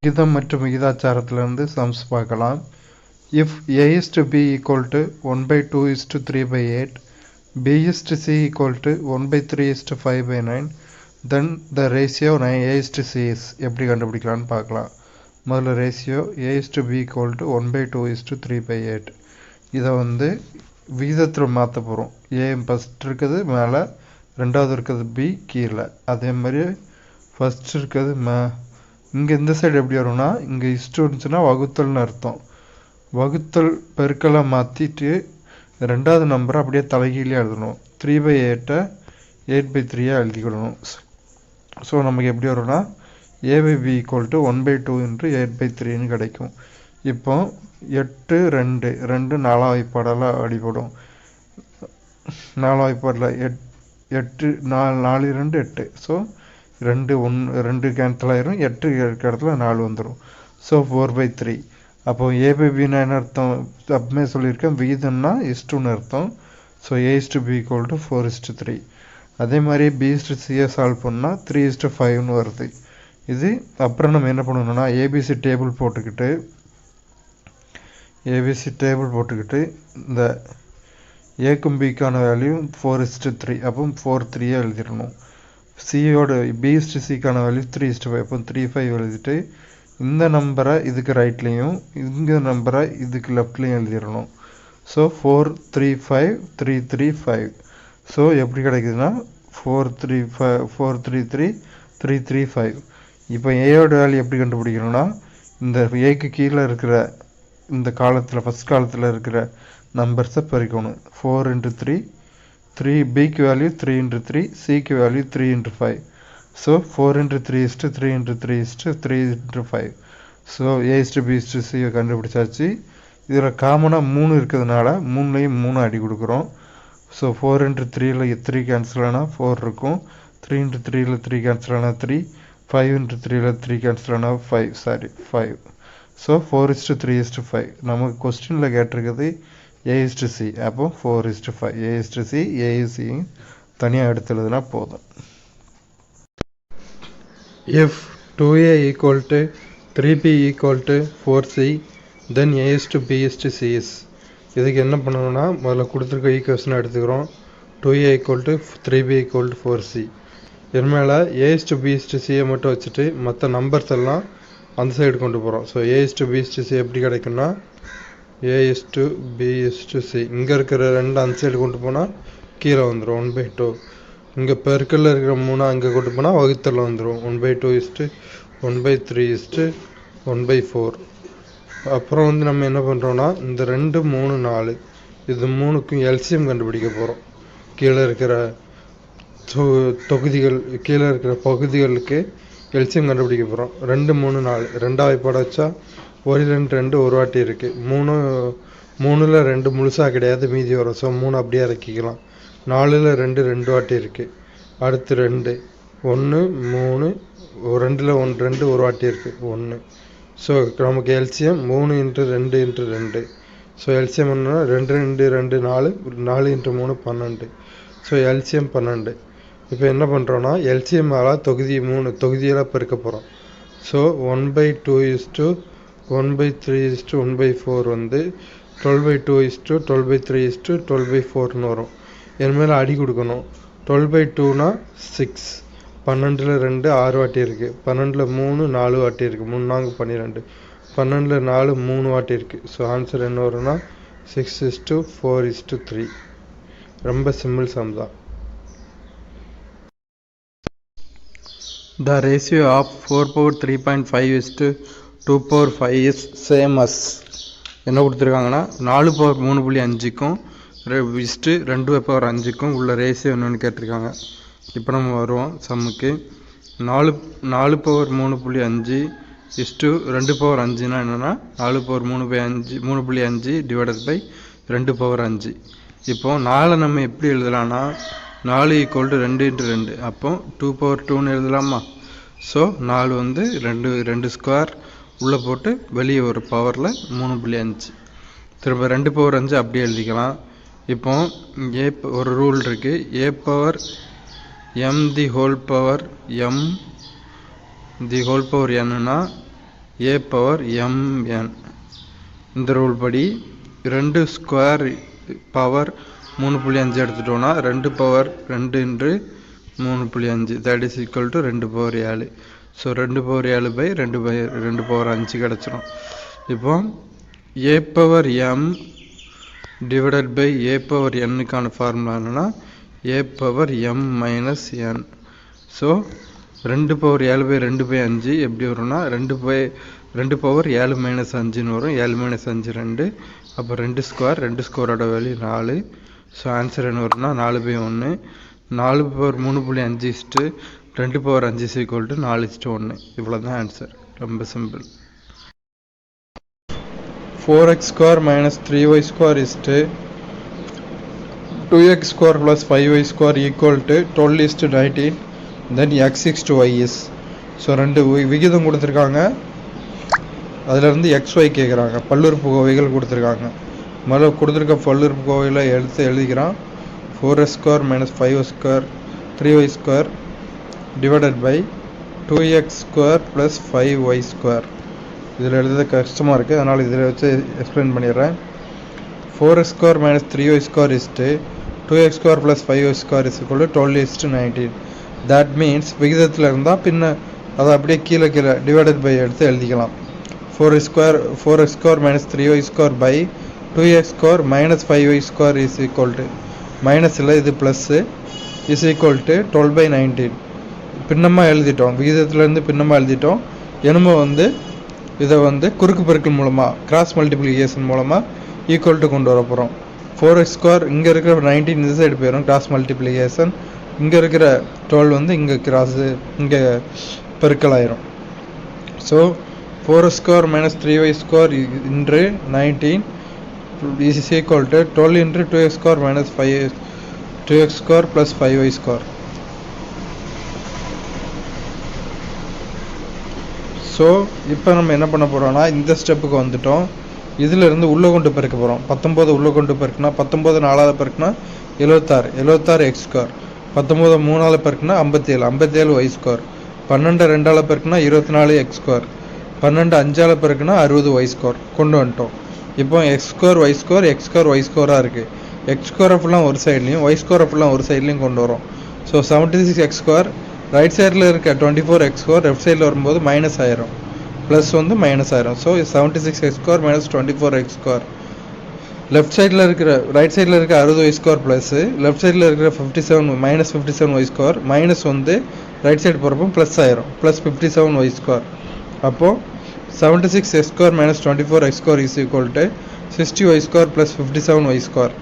விகிதம் மற்றும் விகிதாச்சாரத்திலிருந்து சம்ஸ் பார்க்கலாம். If A is to B equal to 1/2 is to 3/8, B is to C equal to 1/3 is to 5/9, then the ratio A is to C is எப்படி கண்டுபிடிக்கலாம்னு பார்க்கலாம். முதல்ல ratio A is to B equal to 1/2 is to 3/8. இதை விகிதத்தில் மாற்ற போகிறோம். A first இருக்குது மேலே, ரெண்டாவது இருக்கிறது B கீழே. அதே மாதிரி ஃபஸ்ட் இருக்கிறது இங்கே இந்த சைடு எப்படி வரும்னா, இங்கே இஸ்ட்டு இருந்துச்சுன்னா வகுத்தல்னு அர்த்தம். வகுத்தல் பெருக்கலை மாற்றிட்டு ரெண்டாவது நம்பரை அப்படியே தலைகீழே எழுதணும். 3/8 8/3 எழுதிக்கிடணும். ஸோ நமக்கு எப்படி வரும்னா A/B = 1/2 × 8/3 கிடைக்கும். இப்போ 8 2 2 4 வாய்ப்பாடெல்லாம் அடிப்படும். 4 வாய்ப்பாடில் 8 4 2 8. ஸோ 2 1 2 கேன்சல் ஆயிரும். 8 இடத்துல 4 வந்துடும். ஸோ 4/3. அப்போ A/Bனா என்ன அர்த்தம்? அப்பமே சொல்லியிருக்கேன், விகிதம்னா இஸ்டுன்னு அர்த்தம். So A/B = 4/3. அதே மாதிரி B/C சால்வ் பண்ணால் 3/5ன்னு வருது. இது அப்புறம் நம்ம என்ன பண்ணணும்னா ABC டேபிள் போட்டுக்கிட்டு இந்த ஏக்கும் பிக்கான வேல்யூ 4/3, அப்போ 4/3 எழுதிடணும். சியோட B/Cக்கான வேல்யூ 3/5, அப்போ 3/5 எழுதிட்டு இந்த நம்பரை இதுக்கு ரைட்லேயும் இந்த நம்பரை இதுக்கு லெஃப்ட்லேயும் எழுதிடணும். ஸோ 4 3 5 3 3 5. ஸோ எப்படி கிடைக்குதுன்னா 4 3 3 3 3 5. இப்போ ஏயோட வேல்யூ எப்படி கண்டுபிடிக்கணும்னா, இந்த ஏக்கு கீழே இருக்கிற இந்த காலத்தில் ஃபஸ்ட் காலத்தில் இருக்கிற நம்பர்ஸை பெருக்கணும். 4 × 3 3, பிக்கு வேல்யூ 3 × 3, சிக்கு வேல்யூ 3 × 5. ஸோ 4 × 3 = 3 × 3 = 3 × 5. ஸோ A/B/C கண்டுபிடிச்சாச்சு. இதில் காமனாக 3 இருக்கிறதுனால 3லையும் 3 அடி கொடுக்குறோம். ஸோ 4 × 3ல் 3 கேன்சல் ஆனால் 4 இருக்கும். 3 × 3ல் 3 கேன்சல் ஆனால் 3. 5 × 3ல் 3 கேன்சல் ஆனால் 5. ஸோ 4:3:5. நமக்கு கொஸ்டினில் கேட்டிருக்குது A/C. அப்போ 4:5. A/C A/C தனியாக எடுத்து எழுதுனா போதும். If 2A = 3B = 4C, then A/B/C is. இதுக்கு என்ன பண்ணணும்னா, முதல்ல கொடுத்துருக்க ஈக்குவேஷனை எடுத்துக்கிறோம். 2A = 3B = 4C. இது மேலே A/B/C மட்டும் வச்சுட்டு மற்ற நம்பர்ஸ் எல்லாம் அந்த சைடு கொண்டு போகிறோம். ஸோ A/B/C எப்படி கிடைக்கும்னா A/B/C இங்கே இருக்கிற 2 அந்த சைடு கொண்டு போனால் கீழே வந்துடும் 1/2. இங்கே பெருக்கல்ல இருக்கிற 3 அங்கே கொண்டு போனால் வகுத்தல் வந்துடும் 1/2 1/3 1/4. அப்புறம் நம்ம என்ன பண்ணுறோன்னா, இந்த 2 3 4 இது 3க்கும் எல்சிஎம் கண்டுபிடிக்க போகிறோம். கீழே இருக்கிற கீழே இருக்கிற பகுதிகளுக்கு எல்சிஎம் கண்டுபிடிக்க போகிறோம். 2 3 4 2 வாய்ப்பாட வச்சா 1 2 2 ஒரு வாட்டி இருக்குது. 3ல் 2 முழுசாக கிடையாது, மீதி வரும். ஸோ 3 அப்படியே இறக்கிக்கலாம். 4ல் 2 2 வாட்டி இருக்குது. அடுத்து 2 1 3 2ல் 1 2 ஒரு வாட்டி இருக்குது 1. ஸோ நமக்கு எல்சிஎம் 3 × 2 × 2. ஸோ எல்சிஎம் என்னன்னா 2 2 2 4 4 × 3 12. So LCM 12. இப்போ என்ன பண்ணுறோன்னா எல்சிஎம் தொகுதியெல்லாம் பெருக்க போகிறோம். ஸோ 1/2 1/3 1/4 12/2 12/3 12/4ன்னு வரும். என் மேலே அடி கொடுக்கணும். 12/2னா 6. 12ல் 2 6 வாட்டி இருக்குது. 12ல் 3 4 வாட்டி இருக்குது. 3 4 12. 12ல் 4 3 வாட்டி இருக்குது. ஸோ ஆன்சர் என்ன வரும்னா 6:4:3. ரொம்ப சிம்பிள் சம் தான். The ratio of 4/3.5:2/5 is same as. என்ன கொடுத்துருக்காங்கன்னா 4/3.5க்கும் 2/5க்கும் உள்ள ரேஷியோ என்னன்னு கேட்டிருக்காங்க. இப்போ நம்ம வருவோம் சம்முக்கு. 4/3.5 2/5னா என்னென்னா 4/3.5 3.5 / 2/5. இப்போ 4 நம்ம எப்படி எழுதலாம்னா 4 = 2 × 2. அப்போ 2/2ன்னு எழுதலாமா? ஸோ 4 2 ஸ்கொயர் உள்ளே போட்டு வெளியே ஒரு பவரில் 3.5. திரும்ப 2/5 அப்படியே எழுதிக்கலாம். இப்போ ஒரு ரூல் இருக்குது. A/m (m) ன்னா ஏ பவர் mn. இந்த ரூல் படி 2 ஸ்கொயர் பவர் 3.5 எடுத்துட்டோம்னா 2 power 2 into 3.5 that is equal to 2 power 7. So 2 power 7 by 2 power 5 கிடச்சிரும். இப்போ a power m divided by a power n-க்கான ஃபார்முலா என்னன்னா a power m minus n. So 2 power 7 by 2 by 5 எப்படி வரும்னா 2 power 7 minus 5ன்னு வரும். 7 minus 5 2. அப்போ 2 ஸ்கொயரோட value 4. So answer என்ன வரும்னா 4 by 1. 4 power 3.5 is to 2 power 5 equal to 4:1. இவ்வளோ தான் ஆன்சர். ரொம்ப simple. 4x square minus 3y square is to 2x square plus 5y square equal to 12 is to 19. Then x is to y is. So ரெண்டு விகிதம் கொடுத்துருக்காங்க, அதிலிருந்து xy கேட்குறாங்க. பல்லுறுப்பு கோவைகள் கொடுத்துருக்காங்க. முதல்ல கொடுத்துருக்க பல்லுறுப்பு கோவைகளை எழுதிக்கிறான். 4x square minus 5y square 3y square divided by 2x square plus 5y square. இதில் எழுத கஷ்டமாக இருக்குது, அதனால் இதில் வச்சு எக்ஸ்பிளைன் பண்ணிடுறேன். 4x square minus 3y square is to 2x square plus 5y square is equal to 12 is to 19. That means விகிதத்தில் இருந்தால் பின்ன அதை அப்படியே கீழே டிவைடட் பை எடுத்து எழுதிக்கலாம். 4x square minus 3y square by 2x square minus 5y square is equal to minus இல்லை, இது plus is equal to 12 by 19. பின்னமாக எழுதிட்டோம், விகிதத்துலேருந்து பின்னமாக எழுதிட்டோம். என்னமோ இதை குறுக்கு பெருக்கல் மூலமாக கிராஸ் மல்டிப்ளிகேஷன் மூலமாக ஈக்குவல் டு கொண்டு வர போகிறோம். 4x square இங்கே இருக்கிற 19 இந்த சைடு போயிடும் கிராஸ் மல்டிப்ளிகேஷன். இங்கே இருக்கிற 12 இங்கே இங்கே பெருக்கல் ஆயிரும். So 4x square minus 3y square into 19 is equal to 12 into 2x square minus 2x square plus 5y square. So இப்போ நம்ம என்ன பண்ண போகிறோம்னா இந்த ஸ்டெப்புக்கு வந்துட்டோம். இதிலிருந்து உள்ளே கொண்டு பெருக்க போகிறோம். 19 உள்ளே கொண்டு பெருக்குனா 19 4ஆல் பெருக்குனா 76 எக்ஸ் ஸ்கொயர். 19 3ஆல் பெருக்குனா 57 ஒய் ஸ்கொயர். 12 2ஆல் பெருக்குனா 24 எக்ஸ் ஸ்கொயர். 12 5ஆல் பெருக்குனா 60 ஒய் ஸ்கொயர் கொண்டு வந்துட்டோம். இப்போ எக்ஸ் ஸ்கொயர் ஒய் ஸ்கொயராக இருக்குது. எக்ஸ் ஸ்கொயரை ஃபுல்லாக ஒரு சைட்லையும் ஒய் ஸ்கொயரை ஃபுல்லாக ஒரு சைட்லையும் கொண்டு வரோம். ஸோ 76 எக்ஸ் ஸ்கொயர் ரைட் சைடில் இருக்க 24 எக்ஸ் ஸ்கொயர் லெஃப்ட் சைடில் வரும்போது மைனஸ் ஆயிரும், ப்ளஸ் மைனஸ் ஆயிரும். So 76 x square minus 24 x square. Left சைடில் இருக்கிற ரைட் சைடில் இருக்க 60 ஒய் ஸ்கொயர் ப்ளஸ்ஸு லெஃப்ட் சைடில் இருக்கிற 57 y square minus right side போகிறப்போ ப்ளஸ் ஆயிரும், ப்ளஸ் 57 ஒய் ஸ்கொயர். அப்போது 76 x square minus 24 x square is equal to 60 y square plus 57 y square.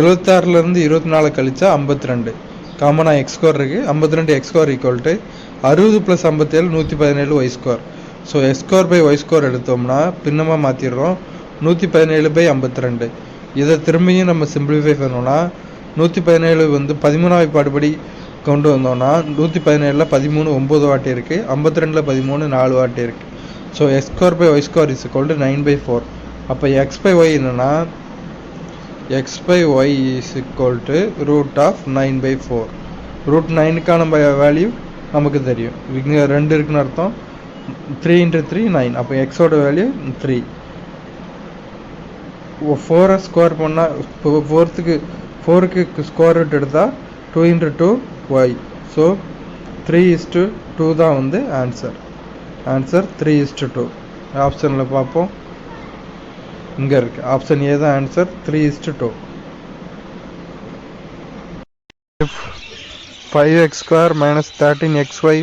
76லேருந்து 24 கழிச்சா 52. காமனாக எக்ஸ் ஸ்கொயர் இருக்குது. 52 x square equal to 60 plus 57 117 y square. So X square by Y square எடுத்தோம்னா பின்னமாக மாற்றிடுறோம் 117 by 52. இதை திரும்பியும் நம்ம சிம்பிளிஃபை பண்ணோம்னா 117 13ஆவது பாடுபடி கொண்டு வந்தோம்னா 117 13 9 வாட்டி இருக்குது, 52 13 4 வாட்டி இருக்குது. So X square by Y square is equal to 9/4. அப்போ எக்ஸ் பை ஒய் என்னென்னா x by y is equal to root of 9/4. root 9க்கான value நமக்கு தெரியும். இங்கே 2 இருக்குன்னு அர்த்தம். 3 into 3 9. அப்போ எக்ஸோட வேல்யூ 3. 4 ஸ்கொயர் பண்ணால் 4க்கு ஸ்கொயர் ரூட் எடுத்தால் 2 into 2 y. ஸோ 3:2 தான் ஆன்சர். 3:2. ஆப்ஷனில் பார்ப்போம். இங்கே இருக்கு ஆப்ஷன் ஏ தான் answer. 3:2. 5x square minus 13xy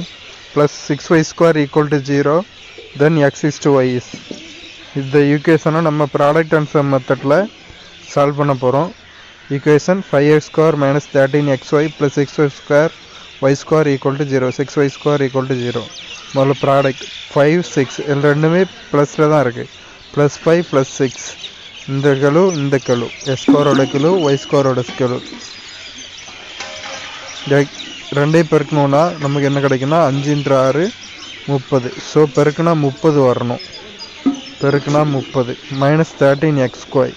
plus 6y square equal to 0, then x is to y is. இந்த ஈக்குவேஷனை நம்ம ப்ராடக்ட் அண்ட் சம் மெத்தடில் சால்வ் பண்ண போகிறோம். Equation 5x square minus 13xy plus 6y square y square equal to 0, 6y square equal to 0. முதல்ல product 5 6 இது ரெண்டுமே ப்ளஸில் தான் இருக்குது. +5 +6 இந்த கெழு எக்ஸ் ஸ்கொயரோட கெழு ஒய் ஸ்கொயரோட கெழு ரெண்டையும் பெருக்கணும்னா நமக்கு என்ன கிடைக்குன்னா 5 × 6 30. ஸோ பெருக்குனா 30 வரணும். பெருக்குனா 30 -13xy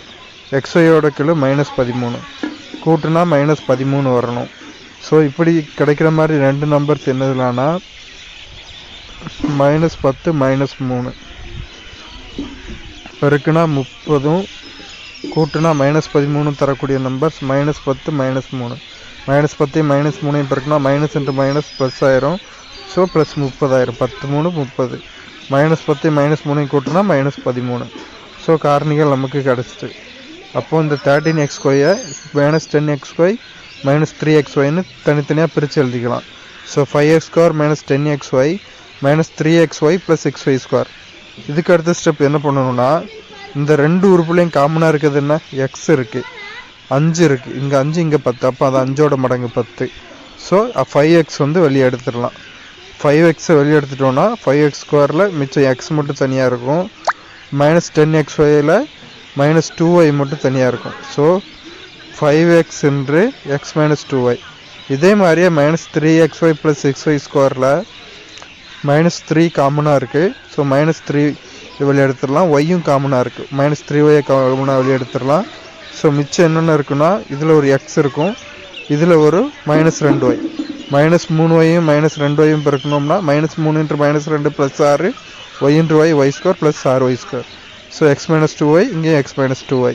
xyயோட கெழு -13 கூட்டுனா -13 வரணும். ஸோ இப்படி கிடைக்கிற மாதிரி ரெண்டு நம்பர்ஸ் என்னதுலான்னா -10 -3 பெருக்குனா 30 கூட்டுனா -13 தரக்கூடிய நம்பர்ஸ் -10 -3 -10 -3 பெருக்குனா மைனஸ் இன்ட்டு மைனஸ் ப்ளஸ் ஆயிரும். ஸோ ப்ளஸ் 30 ஆயிரும். 10 3 30 -10 -3 கூட்டுனா -13. ஸோ காரணிகள் நமக்கு கிடச்சிட்டு அப்போது இந்த 13xy -10xy -3xyன்னு தனித்தனியாக பிரித்து எழுதிக்கலாம். So 5x² -10xy -3xy + xy². இதுக்கு அடுத்த ஸ்டெப் என்ன பண்ணணும்னா, இந்த ரெண்டு உறுப்புலையும் காமனாக இருக்கிறது என்ன? எக்ஸ் இருக்குது, 5 இருக்குது. இங்கே 5 இங்கே 10, அப்போ அது 5ஓட மடங்கு 10. ஸோ 5x வந்து வெளியே எடுத்துடலாம். 5xை வெளியே எடுத்துட்டோன்னா 5x² மிச்சம் எக்ஸ் மட்டும் தனியாக இருக்கும். -10xyயில் -2y மட்டும் தனியாக இருக்கும். ஸோ 5x என்று x - 2y. இதே மாதிரியே -3xy + xy² -3 காமனாக இருக்குது. ஸோ -3 வெளியே எடுத்துடலாம். ஒய்யும் காமனாக இருக்குது, -3y காமனாக வெளியே எடுத்துடலாம். ஸோ மிச்சம் என்னென்ன இருக்குன்னா, இதில் ஒரு எக்ஸ் இருக்கும், இதில் ஒரு -2y. -3yயும் -2yயும் பெருக்கணும்னா -3 × -2 + 6 y × y y² + 6y². So x - 2y, இங்கே x - 2y.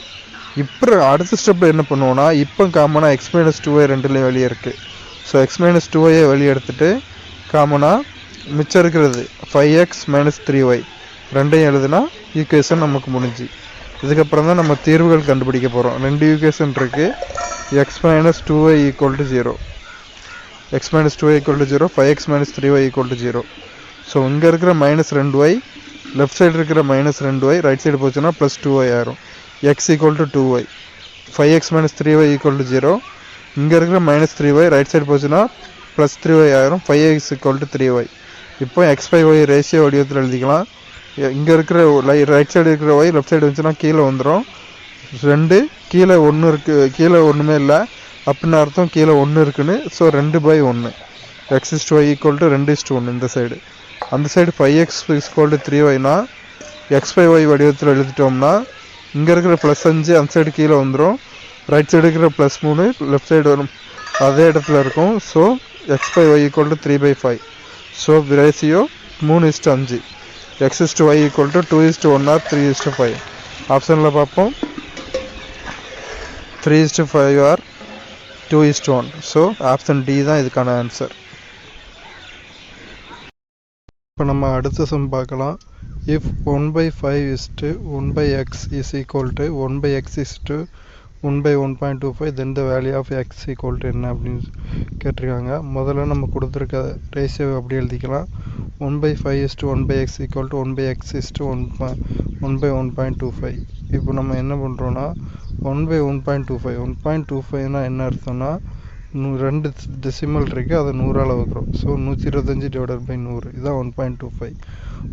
இப்போ அடுத்த ஸ்டெப்பில் என்ன பண்ணுவோன்னா, இப்போ காமனாக x - 2y ரெண்டுலேயும் வெளியே இருக்குது. ஸோ x - 2yயை வெளியே எடுத்துகிட்டு காமனாக மிச்சம் இருக்கிறது 5x - 3y ரெண்டையும் எழுதுனா ஈக்குவேஷன் நமக்கு முடிஞ்சு. இதுக்கப்புறம் தான் நம்ம தீர்வுகள் கண்டுபிடிக்க போகிறோம். ரெண்டு ஈக்குவேஷன் இருக்குது. x - 2y = 0, x - 2y = 0, 5x - 3y = 0. So இங்கே இருக்கிற -2y லெஃப்ட் சைடு இருக்கிற -2y ரைட் சைடு போச்சுன்னா +2y ஆயிரும். x = 2y, 5x - 3y = 0. இங்கே இருக்கிற -3y ரைட் சைடு போச்சுன்னா +3y ஆயிரும். 5x = 3y. இப்போ x/y ரேஷியோ வடிவத்தில் எழுதிக்கலாம். இங்கே இருக்கிற ரைட் சைடு இருக்கிற y லெஃப்ட் சைடு வந்துச்சுன்னா கீழே வந்துடும். 2 கீழே 1 இருக்குது, கீழே ஒன்றுமே இல்லை அப்படின்னு அர்த்தம், கீழே 1 இருக்குன்னு. ஸோ 2/1 x/y = 2:1 இந்த சைடு. அந்த சைடு 5x = 3yனா x/y வடிவத்தில் எழுதிட்டோம்னா இங்கே இருக்கிற +5 அந்த சைடு கீழே வந்துடும். ரைட் சைடு இருக்கிற +3 லெஃப்ட் சைடு வரும், அதே இடத்துல இருக்கும். So x/y = 3/5. So ratio 3:5. x/y = 2:1 or 3:5. ஆப்ஷனில் பார்ப்போம், 3:5 or 2:1. ஸோ ஆப்ஷன் டி தான் இதுக்கான ஆன்சர். இப்போ நம்ம அடுத்த சம் பார்க்கலாம். If 1/5 1/x is equal to 1/x 1/1.25 then the value of x equal to என்ன அப்படின்னு கேட்டிருக்காங்க. முதல்ல நம்ம கொடுத்துருக்க ரேஷியோ அப்படி எழுதிக்கலாம். 1/5 1/x equal to 1/x 1/1.25. இப்போ நம்ம என்ன பண்ணுறோன்னா 1/1.25 1.25னா என்ன அர்த்தம்னா, 2 டெசிமல் இருக்குது, அதை 100ஆல் வகுக்கிறோம். ஸோ 125/100 இதுதான் 1.25.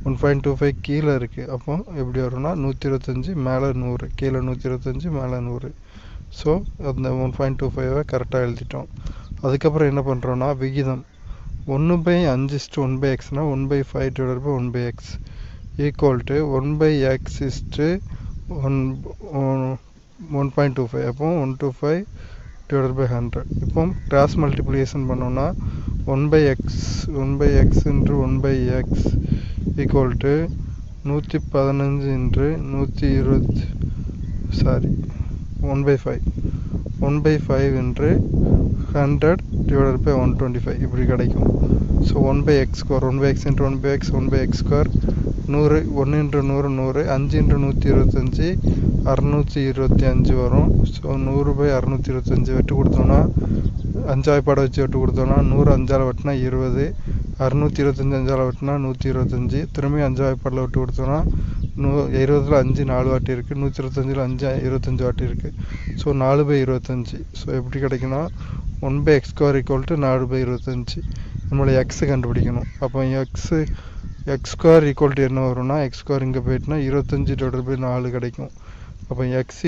1.25 கீழே இருக்குது, அப்போ எப்படி வரும்னா 125 மேலே 100, கீழே 125 மேலே 100. ஸோ அந்த 1.25 கரெக்டாக எழுதிட்டோம். அதுக்கப்புறம் என்ன பண்ணுறோன்னா விகிதம் 1/5 1/xனா 1/5/1/x ஈக்குவல் டு 1/x 1.25. அப்போ 125/100. இப்போ கிராஸ் மல்டிப்ளிகேஷன் பண்ணோன்னா 1/x × 1/x ஈக்குவல் டு 115 × 1/5 × 100/125 இப்படி கிடைக்கும். So 1/x², 1/x × 1/x 1/x², 100 1 × 100 100, 5 × 125 625 வரும். ஸோ 100/625 வெட்டு கொடுத்தோன்னா 5 வாய்ப்பாடை வச்சு வெட்டு கொடுத்தோன்னா 100 5ஆல் வெட்டினா 20, 625 5ஆல் வெட்டினா 125, திரும்பி 5 வாய்ப்பாடில் வெட்டு கொடுத்தோன்னா 20ல் 5 4 வாட்டி இருக்குது, 125ல் 5 25 வாட்டி இருக்குது. ஸோ 4/25. ஸோ எப்படி கிடைக்குன்னா 1/x² = 4/25. நம்மளை எக்ஸு கண்டுபிடிக்கணும். அப்போ x² என்ன வரும்னா, x² இங்கே போயிட்டுனா 25/4 கிடைக்கும். அப்போ x =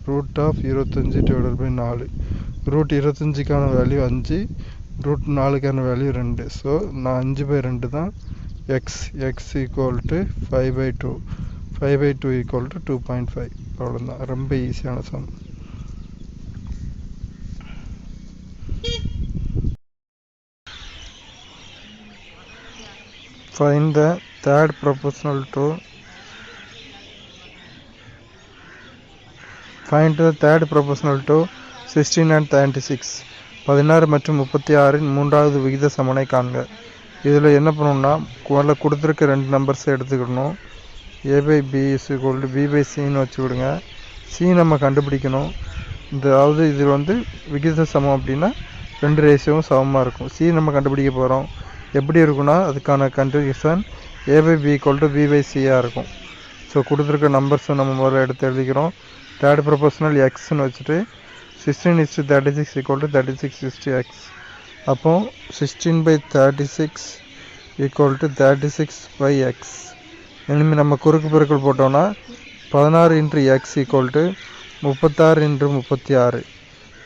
√25/4. √25க்கான வேல்யூ 5, √4க்கான வேல்யூ 2. ஸோ 5/2 தான் x. x = 5/2. 5/2 = 2.5. அவ்வளோதான், ரொம்ப ஈஸியான some. Find the third proportional to Find the third proportional to 16 and 36. 16 மற்றும் 36 மூன்றாவது விகித சமனை காண்க. இதில் என்ன பண்ணணும்னா முதல்ல கொடுத்துருக்க ரெண்டு நம்பர்ஸை எடுத்துக்கணும். a/b = b/cன்னு வச்சுக்கிடுங்க. c நம்ம கண்டுபிடிக்கணும். அதாவது இதில் வந்து விகித சமம் அப்படின்னா ரெண்டு ரேஷியோவும் சமமாக இருக்கும். c நம்ம கண்டுபிடிக்க போகிறோம். எப்படி இருக்குன்னா அதுக்கான கண்டிஷன் a/b = b/c இருக்கும். ஸோ கொடுத்துருக்க நம்பர்ஸை நம்ம முதல்ல எடுத்து எழுதிக்கிறோம். தேர்ட் ப்ரொபோஷனல் எக்ஸ்ன்னு வச்சுட்டு 16:36 = 36:x. அப்போ 16/36 = 36/x. இனிமேல் நம்ம குறுக்கு பெருக்கல் போட்டோம்னா 16 × x = 36 × 36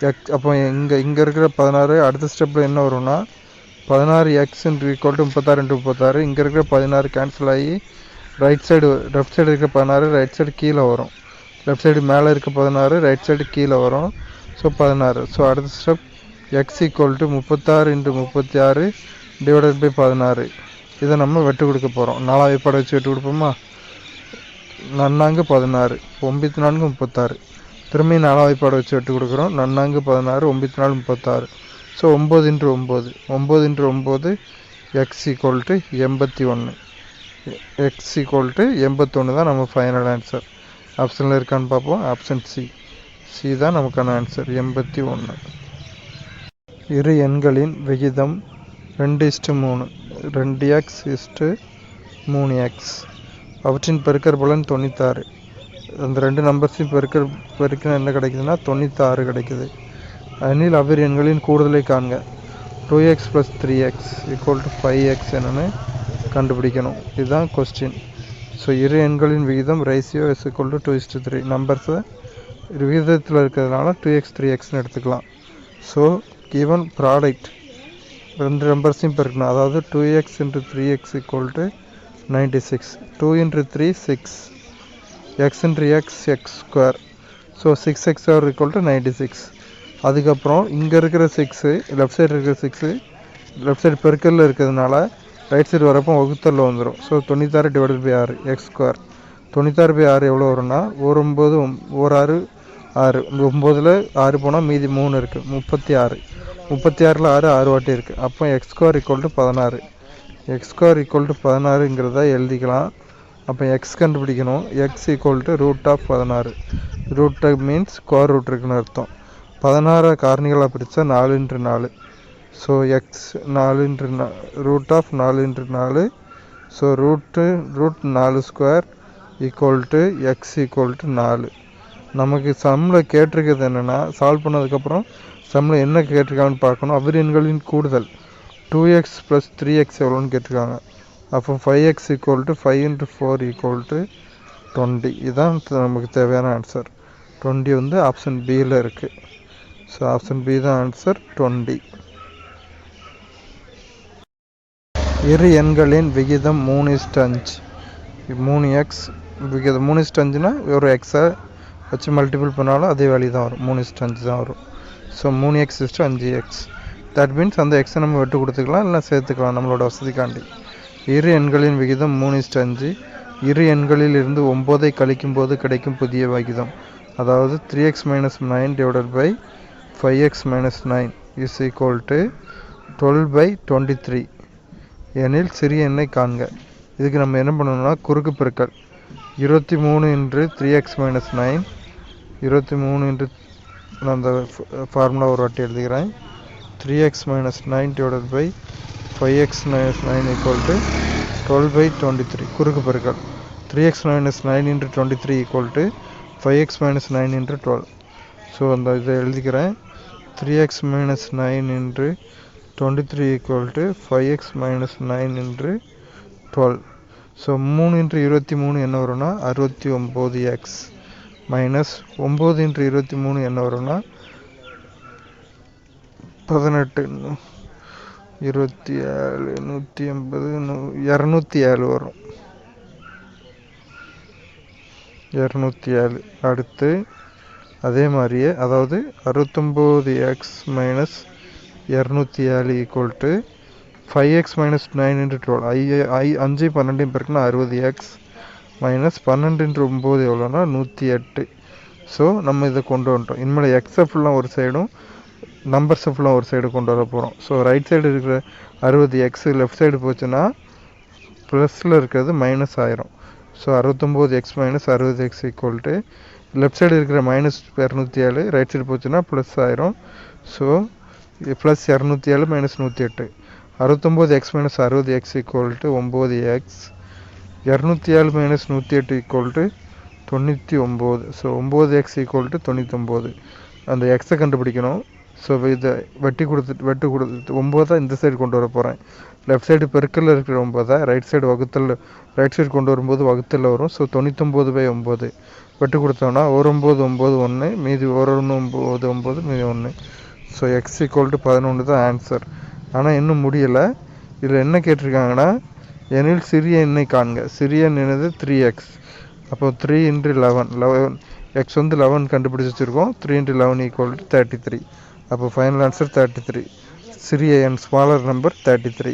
எக்ஸ். அப்போ இங்கே இருக்கிற 16 அடுத்த ஸ்டெப்பில் என்ன வரும்னா 16x = 36 × 36. இங்கே இருக்கிற 16 கேன்சல் ஆகி லெஃப்ட் சைடு இருக்க 16 ரைட் சைடு கீழே வரும். லெஃப்ட் சைடு மேலே இருக்க 16 ரைட் சைடு கீழே வரும். ஸோ 16. ஸோ அடுத்த ஸ்டெப் x = 36 × 36 / 16. இதை நம்ம வெட்டு கொடுக்க போகிறோம். 4 வாய்ப்பாடு வச்சு வெட்டு கொடுப்போமா? 4 16 9 36. திரும்பி 4 வாய்ப்பாடு வச்சு வெட்டு கொடுக்குறோம். 4 16 9 36. So 9 × 9 9 × 9 x = 81. x = 81 தான் நம்ம ஃபைனல் ஆன்சர். ஆப்ஷனில் இருக்கான்னு பார்ப்போம். ஆப்ஷன் சி தான் நமக்கான ஆன்சர் 81. இரு எண்களின் விகிதம் 2:3 2x 3x. அவற்றின் பெருக்கற் பலன் 96. அந்த ரெண்டு நம்பர்ஸையும் பெருக்கினா என்ன கிடைக்குதுன்னா 96 கிடைக்குது. எனில் அவ்விரு எண்களின் கூடுதலை காண்க. 2x + 3x = 5x என்னன்னு கண்டுபிடிக்கணும். இதுதான் கொஸ்டின். ஸோ இரு எண்களின் விகிதம் ரேஷியோ s = 2:3. நம்பர்ஸை விகிதத்தில் இருக்கிறதுனால 2x 3xன்னு எடுத்துக்கலாம். ஸோ given ப்ராடக்ட் ரெண்டு நம்பர்ஸையும் பெருக்கணும். அதாவது 2x × 3x = 96. 2 × 3 6. x × x² so 6x² = 96. அதுக்கப்புறம் இங்கே இருக்கிற 6 லெஃப்ட் சைடு இருக்கிற 6 லெஃப்ட் சைடு பெருக்கலில் இருக்கிறதுனால ரைட் சைடு வரப்போ வகுத்தலில் வந்துடும். So 96 / 6 x². 96/6 எவ்வளோ வரும்னா 9 1 6 9ல் 6 போனால் மீதி 3 இருக்குது 36. 36ல் 6 வாட்டி இருக்குது. அப்போ x² = 16. x² = 16ங்கிறத எழுதிக்கலாம். அப்போ x கண்டுபிடிக்கணும். x = √16. Root means square root இருக்குன்னு அர்த்தம். 16 காரணிகளாக பிரித்தா 4 × 4. So x 4 × √4 × 4. So √4² = x = 4. நமக்கு சம்மில் கேட்டிருக்கிறது என்னென்னா சால்வ் பண்ணதுக்கப்புறம் சம்மில் என்ன கேட்டிருக்காங்கன்னு பார்க்கணும். அவ்விரு எண்களின் கூடுதல் 2x + 3x எவ்வளோன்னு கேட்டிருக்காங்க. அப்போ 5x = 5 × 4 = 20. இதுதான் நமக்கு தேவையான ஆன்சர். 20 வந்து ஆப்ஷன் பியில் இருக்குது. ஸோ ஆப்ஷன் பி தான் ஆன்சர் 20. இரு எண்களின் விகிதம் 3:5. 3x விகிதம் 3:5னா ஒரு எக்ஸை வச்சு மல்டிபிள் பண்ணாலும் அதே வேல்யூ தான் வரும். 3:5 தான் வரும். So 3x 5x. That means அந்த எக்ஸை நம்ம வெட்டு கொடுத்துக்கலாம் இல்லை சேர்த்துக்கலாம் நம்மளோட வசதிக்காண்டி. இரு எண்களின் விகிதம் 3:5. இரு எண்களில் இருந்து 9ஐ கழிக்கும் போது கிடைக்கும் புதிய விகிதம். அதாவது 3x - 9 / 5x - 9 = 12/23 எனில் சிறிய எண்ணை காண்க. இதுக்கு நம்ம என்ன பண்ணணும்னா குறுக்கு பெருக்கல் 23 × 3x - 9 23 நான் அந்த ஃபார்முலா ஒரு வாட்டி எழுதுகிறேன். 3x - 9 / 5x - 9 = 12/23 குறுக்கு பெருக்கல். 3x - 9 × 23 = 5x - 9 × 12. ஸோ அந்த இதை எழுதிக்கிறேன். 3x - 9 × 23 = 5x - 9 × 12. ஸோ 3 × 23 என்ன வரும்னா 69x மைனஸ் 9 × 23 என்ன வரும்னா 18 27 180 207 வரும். 207. அடுத்து அதே மாதிரியே அதாவது 69x - 207 = 5x - 9 × 12. 5 12 பெருக்குனா 60x மைனஸ் 12 × 9 எவ்வளோனா 108. ஸோ நம்ம இதை கொண்டு வந்துட்டோம். இனிமேல் எக்ஸை ஃபுல்லாக ஒரு சைடும் நம்பர்ஸை ஃபுல்லாக ஒரு சைடு கொண்டு வர போகிறோம். ஸோ ரைட் சைடு இருக்கிற 60x லெஃப்ட் சைடு போச்சுன்னா ப்ளஸில் இருக்கிறது மைனஸ் ஆயிரும். So 69x minus 60x equal to left side இருக்கிற மைனஸ் 207 ரைட் சைடு போச்சுன்னா ப்ளஸ் ஆயிரும். So plus 207 minus 108 69x minus 60x equal to 9x 207 minus 108 equal to 99. So 9x equal to 99. அந்த எக்ஸை கண்டுபிடிக்கணும். ஸோ இதை வெட்டு கொடுத்துட்டு 9 இந்த சைடு கொண்டு வர போகிறேன். லெஃப்ட் சைடு பெருக்கல்ல இருக்கிற 9 ரைட் சைடு ரைட் சைடு கொண்டு வரும்போது வகுத்தில் வரும். ஸோ 99/9 வெட்டு கொடுத்தோன்னா 1991 மீதி 199 மீதி 1. ஸோ எக்ஸ் ஈக்குவல் டு 11 தான் ஆன்சர். ஆனால் இன்னும் முடியலை. இதில் என்ன கேட்டிருக்காங்கன்னா எனில் சிறிய எண்ணை காண்க. சிறிய எண் என்னது 3x. அப்போ 3 × 11 எக்ஸ் வந்து 11 கண்டுபிடிச்சி வச்சுருக்கோம். 3 × 11 ஈக்குவல் டு 33. அப்போ ஃபைனல் ஆன்சர் 33. சிறிய எண் ஸ்மாலர் நம்பர் 33.